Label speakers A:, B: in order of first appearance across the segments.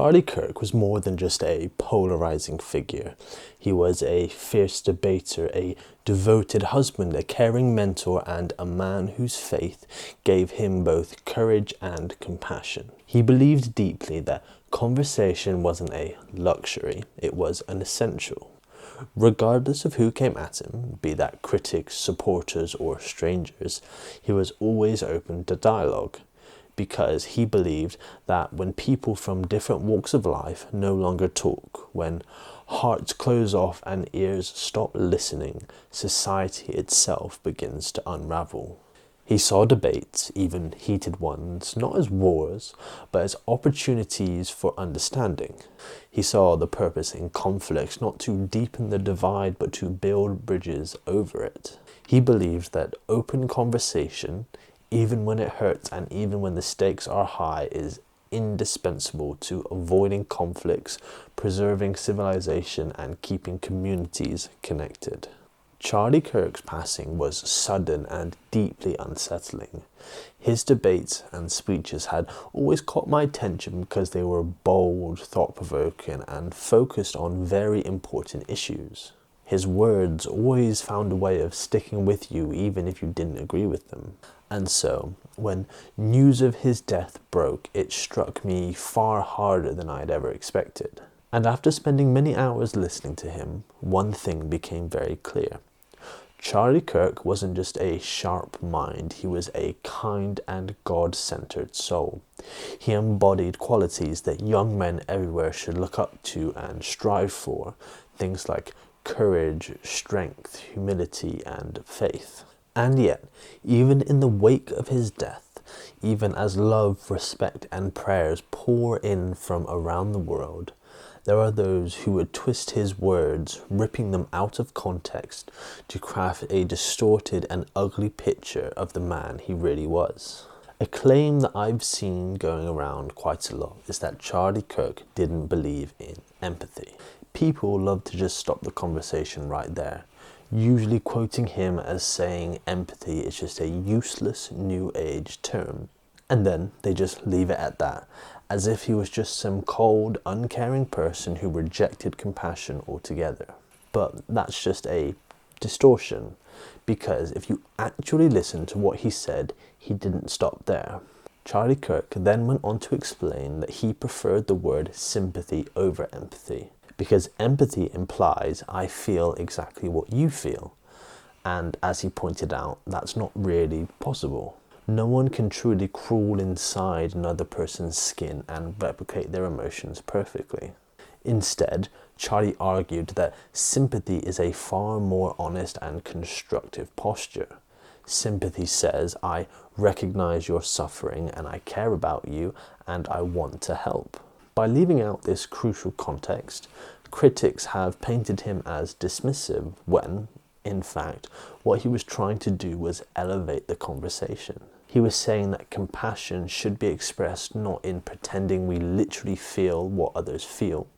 A: Charlie Kirk was more than just a polarizing figure. He was a fierce debater, a devoted husband, a caring mentor, and a man whose faith gave him both courage and compassion. He believed deeply that conversation wasn't a luxury, it was an essential. Regardless of who came at him, be that critics, supporters, or strangers, he was always open to dialogue, because he believed that when people from different walks of life no longer talk, when hearts close off and ears stop listening, society itself begins to unravel. He saw debates, even heated ones, not as wars, but as opportunities for understanding. He saw the purpose in conflicts, not to deepen the divide, but to build bridges over it. He believed that open conversation, even when it hurts and even when the stakes are high, is indispensable to avoiding conflicts, preserving civilization, and keeping communities connected. Charlie Kirk's passing was sudden and deeply unsettling. His debates and speeches had always caught my attention because they were bold, thought-provoking, and focused on very important issues. His words always found a way of sticking with you even if you didn't agree with them. And so, when news of his death broke, it struck me far harder than I had ever expected. And after spending many hours listening to him, one thing became very clear. Charlie Kirk wasn't just a sharp mind, he was a kind and God-centered soul. He embodied qualities that young men everywhere should look up to and strive for, things like courage, strength, humility, and faith. And yet, even in the wake of his death, even as love, respect, and prayers pour in from around the world, there are those who would twist his words, ripping them out of context to craft a distorted and ugly picture of the man he really was. A claim that I've seen going around quite a lot is that Charlie Kirk didn't believe in empathy. People love to just stop the conversation right there, usually quoting him as saying empathy is just a useless new age term. And then they just leave it at that, as if he was just some cold, uncaring person who rejected compassion altogether. But that's just a distortion, because if you actually listen to what he said, he didn't stop there. Charlie Kirk then went on to explain that he preferred the word sympathy over empathy, because empathy implies I feel exactly what you feel. And as he pointed out, that's not really possible. No one can truly crawl inside another person's skin and replicate their emotions perfectly. Instead, Charlie argued that sympathy is a far more honest and constructive posture. Sympathy says, I recognize your suffering and I care about you and I want to help. By leaving out this crucial context, critics have painted him as dismissive when, in fact, what he was trying to do was elevate the conversation. He was saying that compassion should be expressed not in pretending we literally feel what others feel,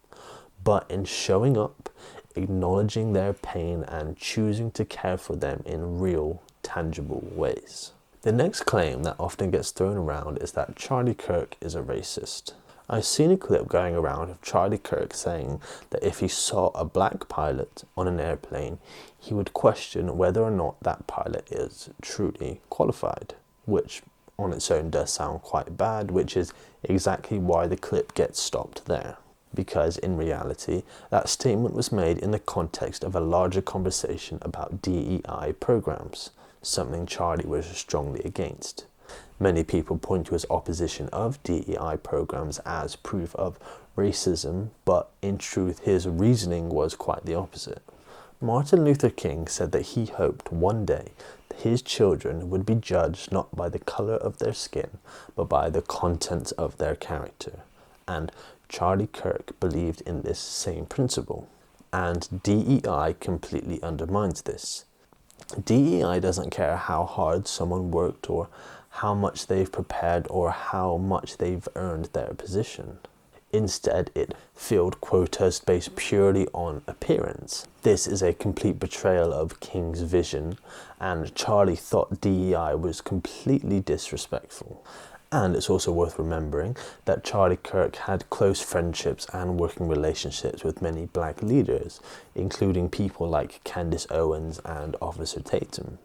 A: but in showing up, acknowledging their pain, and choosing to care for them in real, tangible ways. The next claim that often gets thrown around is that Charlie Kirk is a racist. I've seen a clip going around of Charlie Kirk saying that if he saw a black pilot on an airplane, he would question whether or not that pilot is truly qualified, which on its own does sound quite bad, which is exactly why the clip gets stopped there. Because in reality, that statement was made in the context of a larger conversation about DEI programs, something Charlie was strongly against. Many people point to his opposition of DEI programs as proof of racism, but in truth his reasoning was quite the opposite. Martin Luther King said that he hoped one day that his children would be judged not by the color of their skin, but by the content of their character. And Charlie Kirk believed in this same principle. And DEI completely undermines this. DEI doesn't care how hard someone worked or how much they've prepared or how much they've earned their position. Instead, it filled quotas based purely on appearance. This is a complete betrayal of King's vision, and Charlie thought DEI was completely disrespectful. And it's also worth remembering that Charlie Kirk had close friendships and working relationships with many black leaders, including people like Candace Owens and Officer Tatum.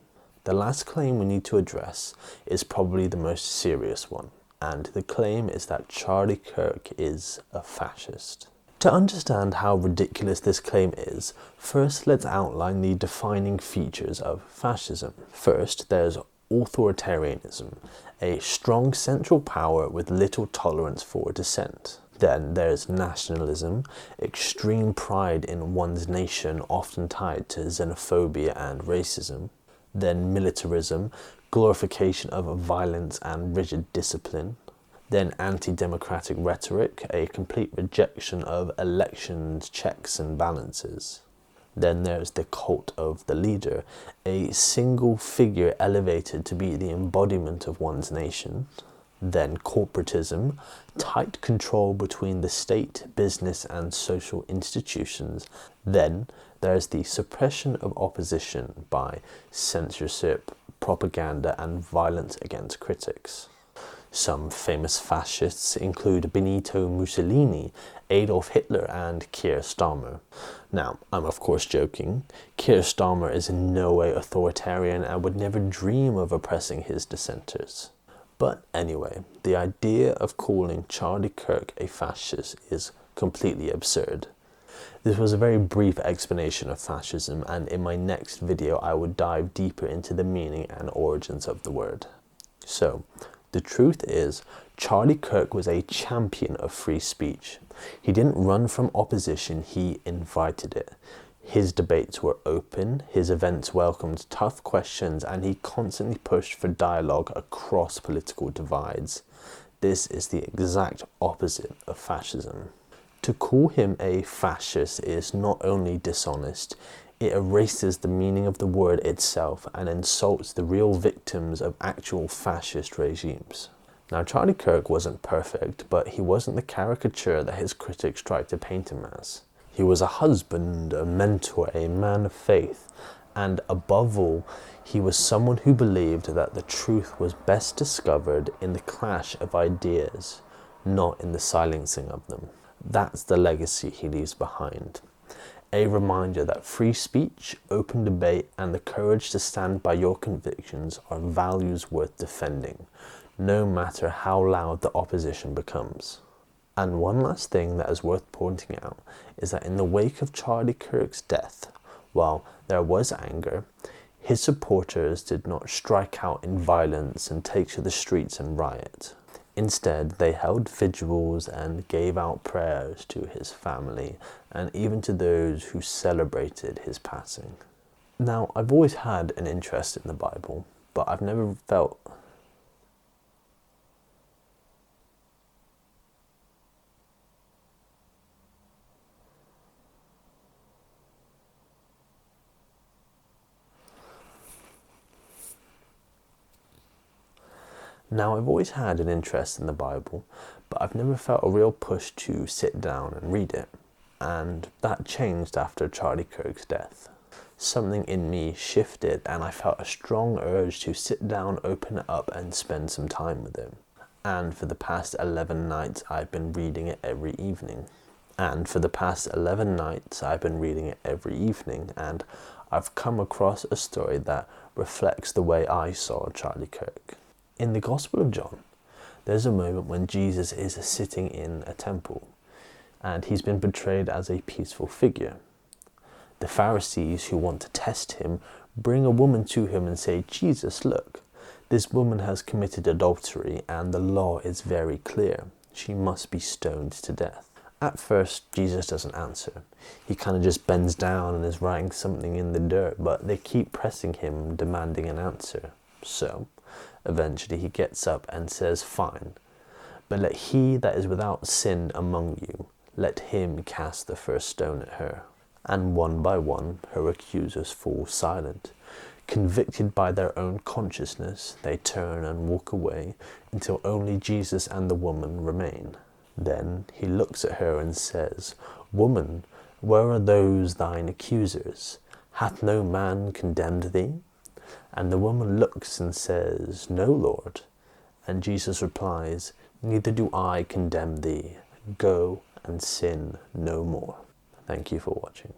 A: The last claim we need to address is probably the most serious one, and the claim is that Charlie Kirk is a fascist. To understand how ridiculous this claim is, first let's outline the defining features of fascism. First, there's authoritarianism, a strong central power with little tolerance for dissent. Then there's nationalism, extreme pride in one's nation, often tied to xenophobia and racism. Then militarism, glorification of violence and rigid discipline. Then anti-democratic rhetoric, a complete rejection of elections, checks and balances. Then there's the cult of the leader, a single figure elevated to be the embodiment of one's nation. Then corporatism, tight control between the state, business and social institutions. Then there's the suppression of opposition by censorship, propaganda and violence against critics. Some famous fascists include Benito Mussolini, Adolf Hitler and Keir Starmer. Now, I'm of course joking. Keir Starmer is in no way authoritarian and would never dream of oppressing his dissenters. But anyway, the idea of calling Charlie Kirk a fascist is completely absurd. This was a very brief explanation of fascism, and in my next video I would dive deeper into the meaning and origins of the word. So, the truth is, Charlie Kirk was a champion of free speech. He didn't run from opposition, he invited it. His debates were open, his events welcomed tough questions, and he constantly pushed for dialogue across political divides. This is the exact opposite of fascism. To call him a fascist is not only dishonest, it erases the meaning of the word itself and insults the real victims of actual fascist regimes. Now, Charlie Kirk wasn't perfect, but he wasn't the caricature that his critics tried to paint him as. He was a husband, a mentor, a man of faith, and above all, he was someone who believed that the truth was best discovered in the clash of ideas, not in the silencing of them. That's the legacy he leaves behind. A reminder that free speech, open debate, and the courage to stand by your convictions are values worth defending, no matter how loud the opposition becomes. And one last thing that is worth pointing out is that in the wake of Charlie Kirk's death, while there was anger, his supporters did not strike out in violence and take to the streets and riot. Instead, they held vigils and gave out prayers to his family and even to those who celebrated his passing. Now, I've always had an interest in the Bible, but I've never felt a real push to sit down and read it, and that changed after Charlie Kirk's death. Something in me shifted and I felt a strong urge to sit down, open it up and spend some time with him. And for the past 11 nights I've been reading it every evening. And I've come across a story that reflects the way I saw Charlie Kirk. In the Gospel of John, there's a moment when Jesus is sitting in a temple, and he's been portrayed as a peaceful figure. The Pharisees, who want to test him, bring a woman to him and say, "Jesus, look, this woman has committed adultery, and the law is very clear. She must be stoned to death." At first, Jesus doesn't answer. He kind of just bends down and is writing something in the dirt, but they keep pressing him, demanding an answer. So, eventually he gets up and says, "Fine, but let he that is without sin among you, let him cast the first stone at her." And one by one, her accusers fall silent. Convicted by their own consciousness, they turn and walk away until only Jesus and the woman remain. Then he looks at her and says, "Woman, where are those thine accusers? Hath no man condemned thee?" And the woman looks and says, "No, Lord." And Jesus replies, "Neither do I condemn thee. Go and sin no more." Thank you for watching.